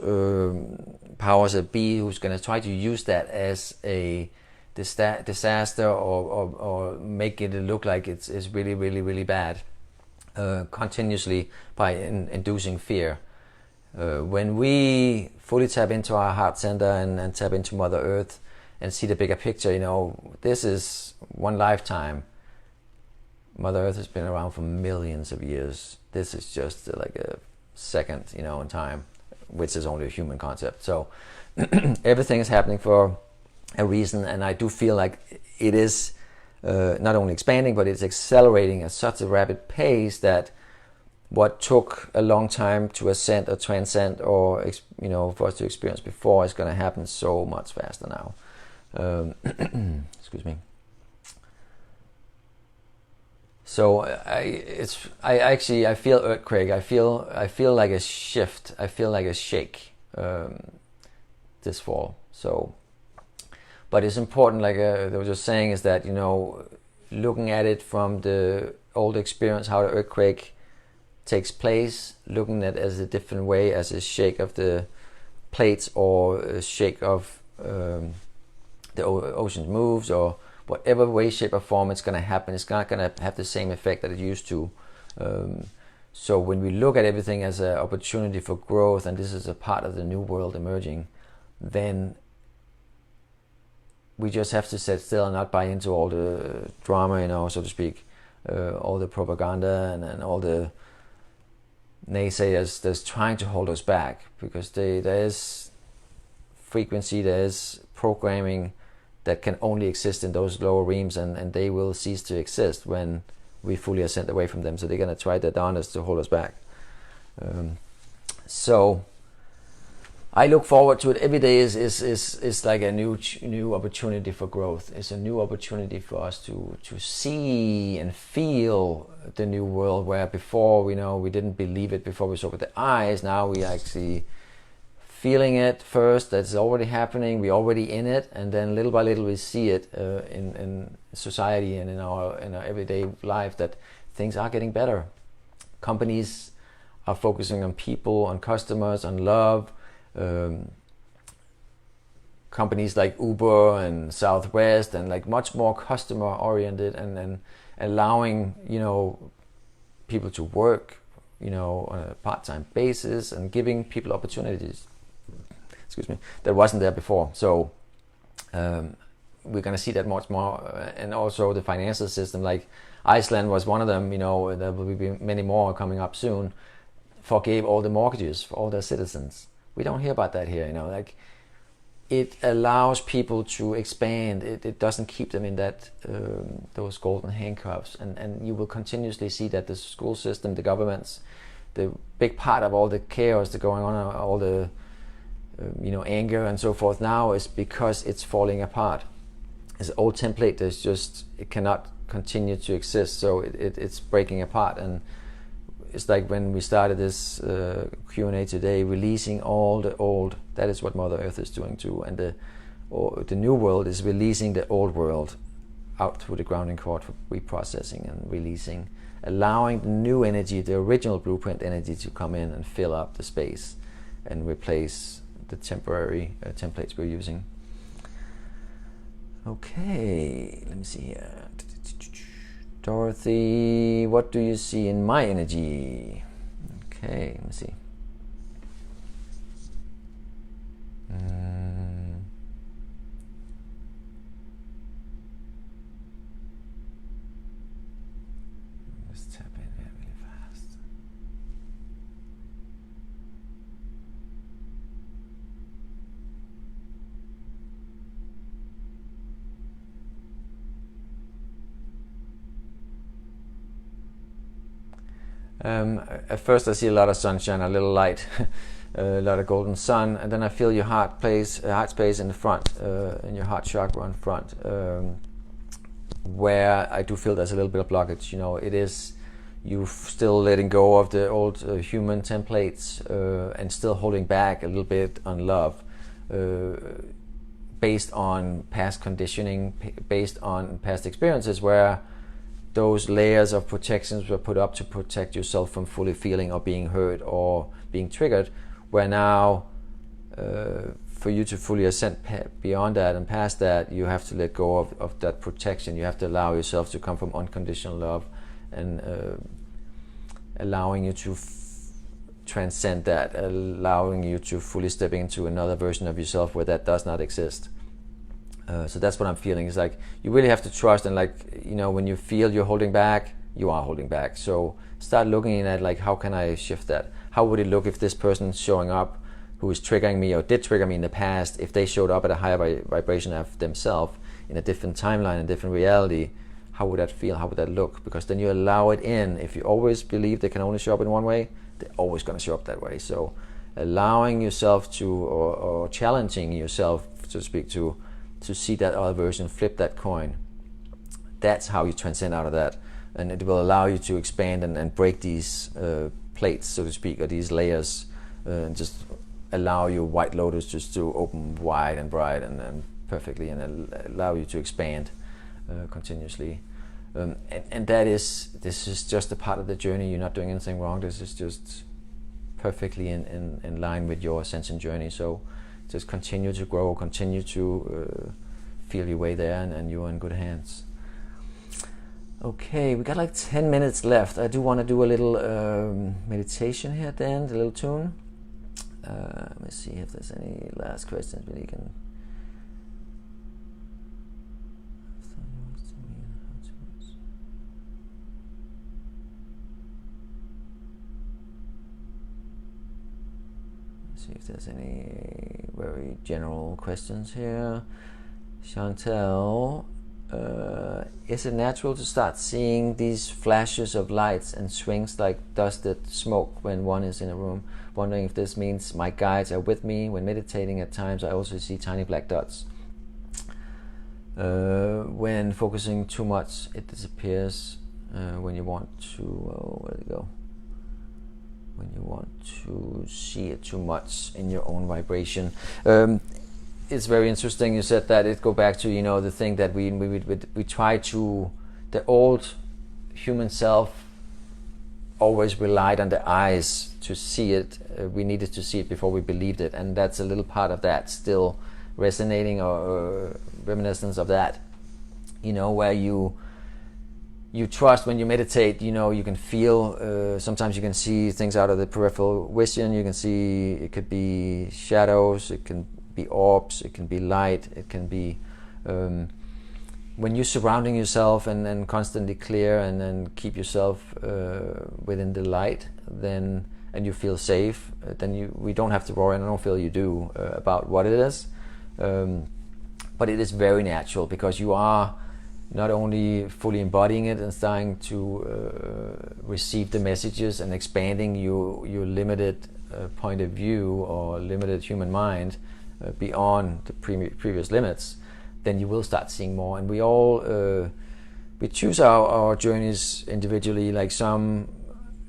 powers that be who's going to try to use that as a disaster, or make it look like it's really, really, really bad, continuously by inducing fear. When we fully tap into our heart center and tap into Mother Earth and see the bigger picture, this is one lifetime. Mother Earth has been around for millions of years. This is just like a second, in time, which is only a human concept. So everything is happening for a reason, and I do feel like it is not only expanding, but it's accelerating at such a rapid pace that what took a long time to ascend or transcend, or for us to experience before, is going to happen so much faster now. Excuse me. So I feel earthquake. I feel like a shift. I feel like a shake this fall. So, but it's important, like I was just saying, is that looking at it from the old experience, how the earthquake takes place, looking at it as a different way, as a shake of the plates, or a shake of the ocean moves, or whatever way, shape, or form it's going to happen. It's not going to have the same effect that it used to. So when we look at everything as an opportunity for growth, and this is a part of the new world emerging, then we just have to sit still and not buy into all the drama, so to speak, all the propaganda and all the naysayers that's trying to hold us back, because there is frequency, there is programming that can only exist in those lower realms, and they will cease to exist when we fully ascend away from them. So they're going to try their darndest to hold us back. So I look forward to it. Every day is like a new opportunity for growth. It's a new opportunity for us to see and feel the new world, where before we didn't believe it before we saw it with the eyes. Now we actually feeling it first. That's already happening. We're already in it, and then little by little we see it in society and in our everyday life, that things are getting better. Companies are focusing on people, on customers, on love. Companies like Uber and Southwest, and like much more customer oriented, and allowing people to work on a part-time basis, and giving people opportunities, that wasn't there before. So we're going to see that much more. And also the financial system, like Iceland was one of them, there will be many more coming up soon, forgave all the mortgages for all their citizens. We don't hear about that here, like it allows people to expand. It doesn't keep them in that those golden handcuffs, and you will continuously see that the school system, the governments, the big part of all the chaos that's going on, all the anger and so forth now, is because it's falling apart. It's an old template that's just, it cannot continue to exist, so it's breaking apart. And it's like when we started this Q&A today, releasing all the old. That is what Mother Earth is doing too, and the new world is releasing the old world out through the grounding cord for reprocessing and releasing, allowing the new energy, the original blueprint energy, to come in and fill up the space and replace the temporary templates we're using. Okay, let me see here. Dorothy, what do you see in my energy? Okay, let me see. Let's tap in here really fast. At first I see a lot of sunshine, a little light, a lot of golden sun, and then I feel your heart space in the front, in your heart chakra in front, where I do feel there's a little bit of blockage. It is you still letting go of the old human templates, and still holding back a little bit on love, based on past conditioning, based on past experiences, where those layers of protections were put up to protect yourself from fully feeling or being hurt or being triggered, where now for you to fully ascend beyond that and past that, you have to let go of that protection. You have to allow yourself to come from unconditional love, and allowing you to transcend that, allowing you to fully step into another version of yourself where that does not exist. So that's what I'm feeling. It's like you really have to trust, and when you feel you're holding back, you are holding back. So start looking at like, how can I shift that? How would it look if this person showing up who is triggering me or did trigger me in the past, if they showed up at a higher vibration of themselves in a different timeline, a different reality, how would that feel? How would that look? Because then you allow it in. If you always believe they can only show up in one way, they're always going to show up that way. So allowing yourself to, or challenging yourself, so to speak, to see that other version, flip that coin. That's how you transcend out of that. And it will allow you to expand and break these plates, so to speak, or these layers, and just allow your white lotus just to open wide and bright and perfectly, and allow you to expand continuously. And this is just a part of the journey. You're not doing anything wrong. This is just perfectly in line with your Ascension journey. So just continue to grow, continue to feel your way there, and you're in good hands. Okay, we got like 10 minutes left. I do want to do a little meditation here at the end, a little tune. Let me see if there's any last questions we can. See if there's any very general questions here. Chantel, is it natural to start seeing these flashes of lights and swings like dusted smoke when one is in a room? Wondering if this means my guides are with me. When meditating at times I also see tiny black dots. When focusing too much it disappears. When you want to, where did it go? When you want to see it too much in your own vibration. It's very interesting you said that. It go back to, the thing that we try to, the old human self always relied on the eyes to see it. We needed to see it before we believed it, and that's a little part of that still resonating, or reminiscence of that, where you trust when you meditate. You can feel, sometimes you can see things out of the peripheral vision. You can see, it could be shadows, it can be orbs, it can be light, it can be when you're surrounding yourself and constantly clear and keep yourself within the light, then, and you feel safe, then we don't have to worry, and I don't feel you do, about what it is, but it is very natural, because you are not only fully embodying it and starting to receive the messages and expanding your limited point of view or limited human mind beyond the previous limits, then you will start seeing more. And we all we choose our journeys individually. Like some,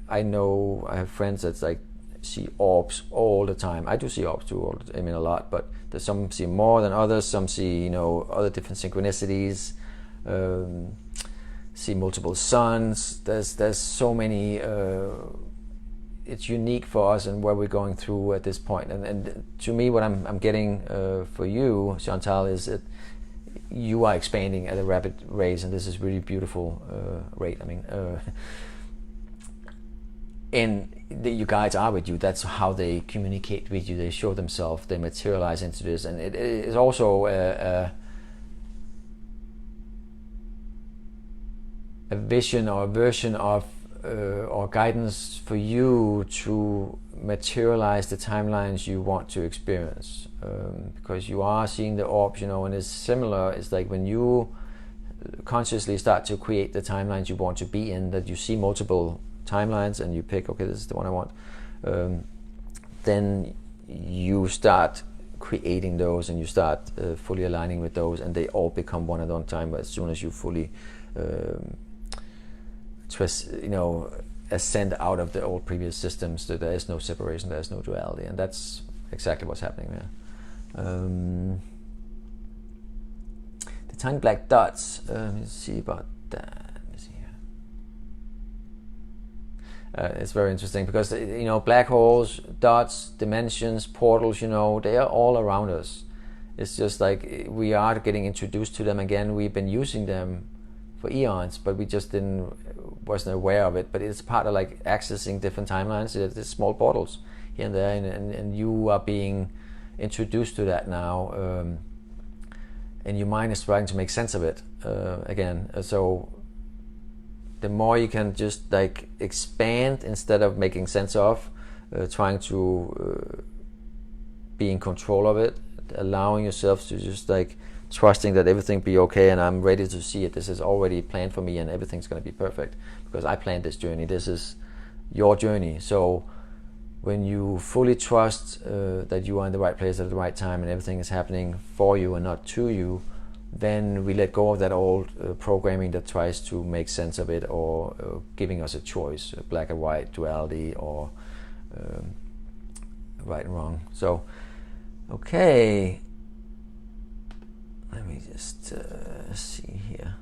I have friends that's like see orbs all the time. I do see orbs too, a lot, but there's some see more than others. Some see other different synchronicities, see multiple suns. There's so many. It's unique for us and where we're going through at this point. And to me, what I'm getting for you, Chantal, is that you are expanding at a rapid rate, and this is really beautiful rate. And your guides are with you. That's how they communicate with you. They show themselves. They materialize into this, and it is also a vision or a version of or guidance for you to materialize the timelines you want to experience, because you are seeing the orbs, and it's similar. It's like when you consciously start to create the timelines you want to be in, that you see multiple timelines and you pick, okay, this is the one I want, then you start creating those, and you start fully aligning with those, and they all become one at one time. But as soon as you fully ascend out of the old previous systems, so there is no separation, there is no duality, and that's exactly what's happening there. The tiny black dots, let me see about that. Let me see here. It's very interesting because black holes, dots, dimensions, portals, they are all around us. It's just like we are getting introduced to them again. We've been using them for eons, but we just wasn't aware of it. But it's part of like accessing different timelines. There's small portals here and there, and you are being introduced to that now, and your mind is trying to make sense of it again. So the more you can just like expand instead of making sense of, trying to be in control of it, allowing yourself to just like trusting that everything be okay, and I'm ready to see it. This is already planned for me and everything's going to be perfect because I planned this journey. This is your journey. So when you fully trust that you are in the right place at the right time and everything is happening for you and not to you, then we let go of that old programming that tries to make sense of it, or giving us a choice, black and white, duality, or right and wrong. So, okay, let me just see here.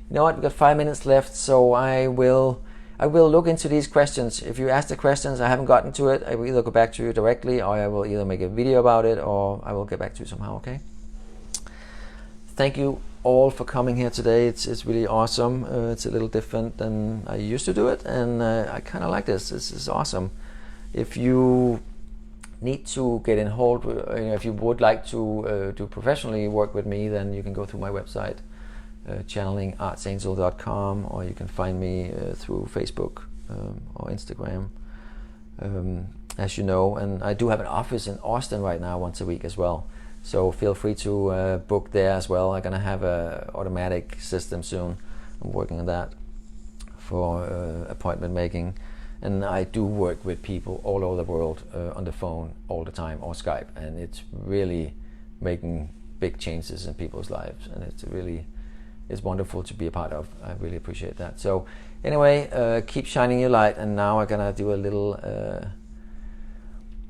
You know what? We've got 5 minutes left, so I will look into these questions. If you ask the questions, I haven't gotten to it, I will either go back to you directly, or I will either make a video about it, or I will get back to you somehow. Okay. Thank you all for coming here today. It's really awesome. It's a little different than I used to do it, and I kind of like this. This is awesome. If you need to get in hold, if you would like to do professionally work with me, then you can go through my website, channelingarchangel.com, or you can find me through Facebook or Instagram, as you know. And I do have an office in Austin right now once a week as well. So feel free to book there as well. I'm going to have an automatic system soon. I'm working on that for appointment making. And I do work with people all over the world on the phone all the time, or Skype. And it's really making big changes in people's lives. And it's wonderful to be a part of. I really appreciate that. So anyway, keep shining your light. And now I'm going to do a little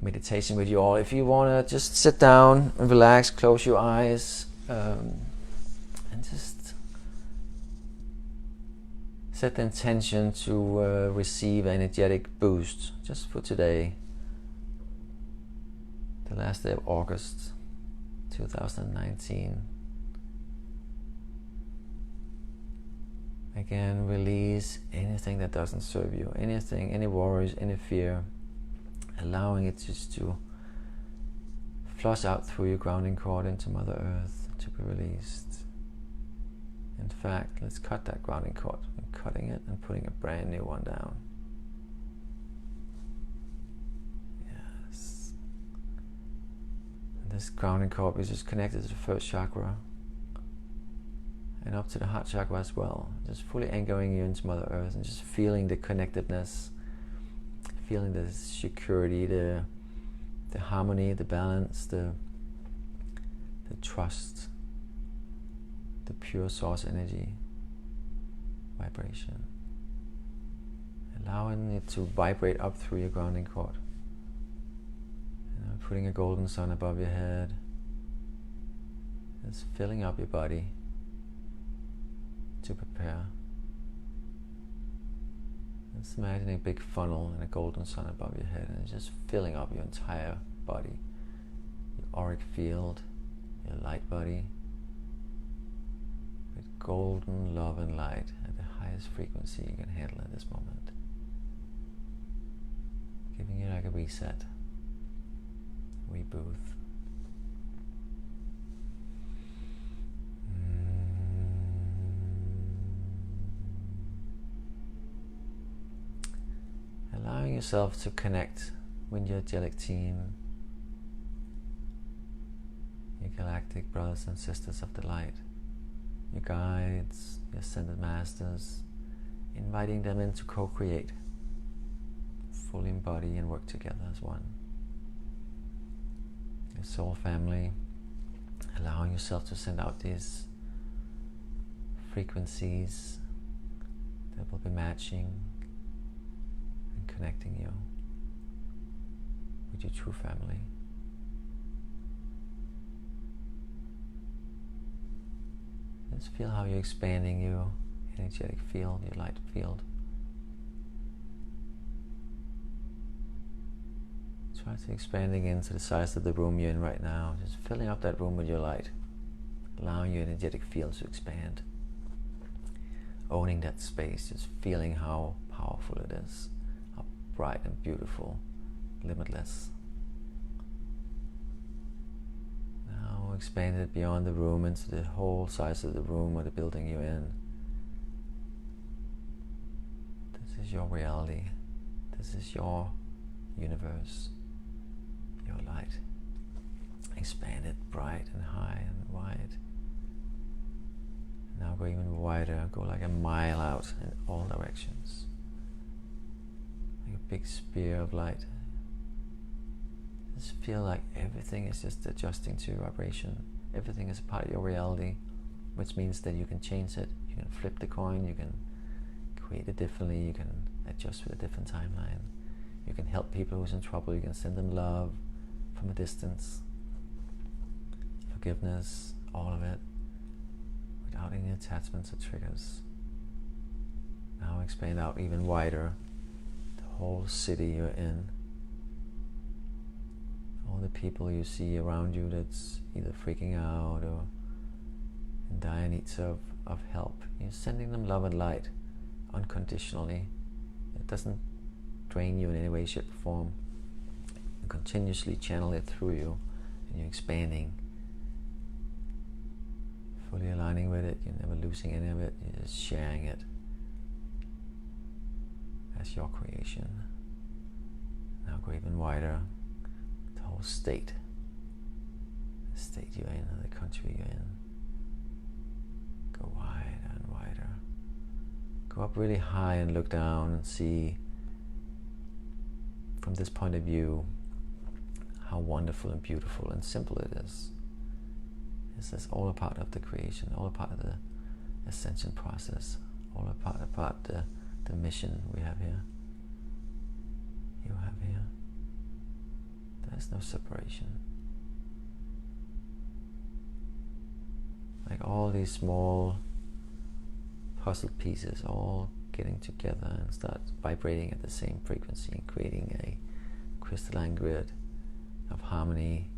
meditation with you all. If you want to just sit down and relax, close your eyes, and just set the intention to receive an energetic boost just for today, the last day of August 2019. Again, release anything that doesn't serve you, anything, any worries, any fear, allowing it just to flush out through your grounding cord into Mother Earth to be released. In fact, let's cut that grounding cord. I'm cutting it and putting a brand new one down. Yes. And this grounding cord is just connected to the first chakra and up to the heart chakra as well. Just fully anchoring you into Mother Earth and just feeling the connectedness, feeling the security, the harmony, the balance, the trust, the pure source energy vibration. Allowing it to vibrate up through your grounding cord. And putting a golden sun above your head. Just filling up your body to prepare. Just imagine a big funnel and a golden sun above your head, and it's just filling up your entire body, your auric field, your light body, with golden love and light at the highest frequency you can handle at this moment. Giving you like a reset, rebirth. Allowing yourself to connect with your angelic team, your galactic brothers and sisters of the light, your guides, your ascended masters, inviting them in to co-create, fully embody and work together as one. Your soul family, allowing yourself to send out these frequencies that will be matching, connecting you with your true family. Just feel how you're expanding your energetic field, your light field. Try to expanding into the size of the room you're in right now, just filling up that room with your light, allowing your energetic field to expand. Owning that space, just feeling how powerful it is. Bright and beautiful, limitless. Now expand it beyond the room into the whole size of the room or the building you're in. is your reality. This is your universe, your light. Expand it bright and high and wide. Now go even wider, go like a mile out in all directions. Like a big spear of light. Just feel like everything is just adjusting to your vibration. Everything is a part of your reality, which means that you can change it. You can flip the coin, you can create it differently, you can adjust with a different timeline. You can help people who's in trouble, you can send them love from a distance. Forgiveness, all of it, without any attachments or triggers. Now expand out even wider, the whole city you're in. All the people you see around you that's either freaking out or in dire needs of help. You're sending them love and light unconditionally. It doesn't drain you in any way, shape, or form. You continuously channel it through you, and you're expanding, fully aligning with it. You're never losing any of it. You're just sharing it as your creation. Now go even wider. The whole state, the state you're in, or the country you're in. Go wider and wider. Go up really high and look down and see from this point of view how wonderful and beautiful and simple it is. This is all a part of the creation, all a part of the ascension process, all a part of the mission we have here. You have here. There's no separation. Like all these small puzzle pieces all getting together and start vibrating at the same frequency and creating a crystalline grid of harmony,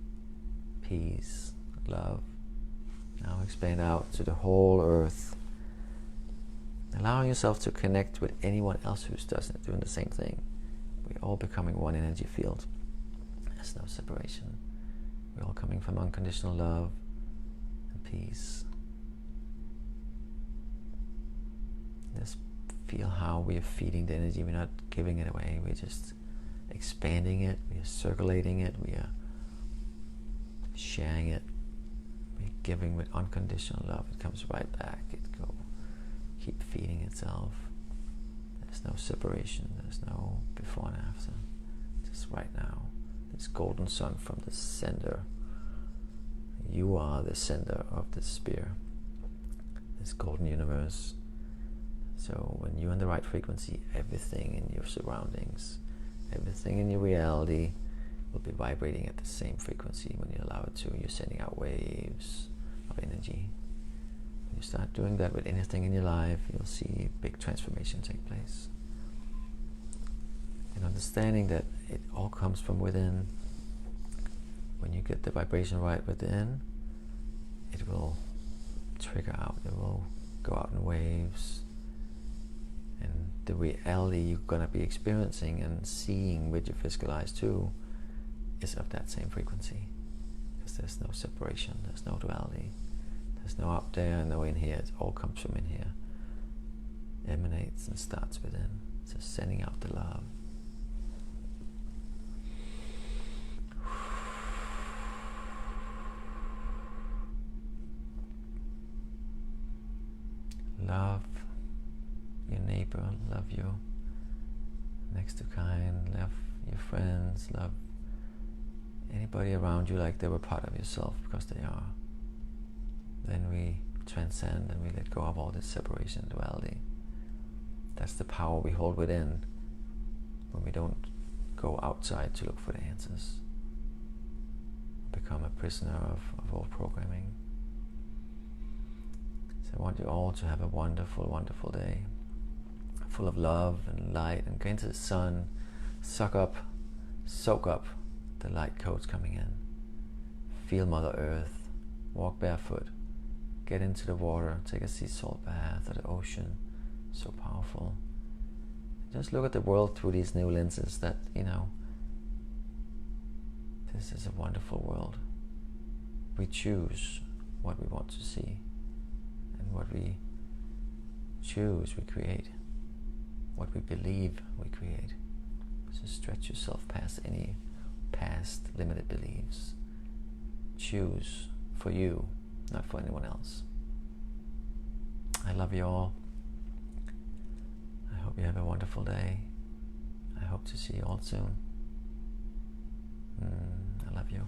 peace, love. Now expand out to the whole earth, allowing yourself to connect with anyone else who's doing the same thing. We're all becoming one energy field. There's no separation. We're all coming from unconditional love and peace. Just feel how we are feeding the energy. We're not giving it away. We're just expanding it. We are circulating it. We are sharing it. We're giving with unconditional love. It comes right back. Keep feeding itself. There's no separation. There's no before and after. Just right now. This golden sun from the center. You are the center of this sphere. This golden universe. So when you're in the right frequency, everything in your surroundings, everything in your reality will be vibrating at the same frequency when you allow it to. You're sending out waves of energy. When you start doing that with anything in your life, you'll see a big transformation take place. And understanding that it all comes from within. When you get the vibration right within, it will trigger out. It will go out in waves. And the reality you're going to be experiencing and seeing with your physical eyes too is of that same frequency. Because there's no separation, there's no duality. There's no up there, no in here. It all comes from in here. Emanates and starts within. So sending out the love. Love your neighbor, love your next to kind, love your friends, love anybody around you like they were part of yourself, because they are. Then we transcend and we let go of all this separation and duality. That's the power we hold within when we don't go outside to look for the answers. Become a prisoner of old programming. So I want you all to have a wonderful, wonderful day, full of love and light, and go into the sun, soak up the light codes coming in. Feel Mother Earth, walk barefoot, get into the water, take a sea salt bath at the ocean, so powerful. Just look at the world through these new lenses that, this is a wonderful world. We choose what we want to see, and what we choose, we create. what we believe we create. So stretch yourself past any past limited beliefs. Choose for you, not for anyone else. I love you all. I hope you have a wonderful day. I hope to see you all soon. I love you.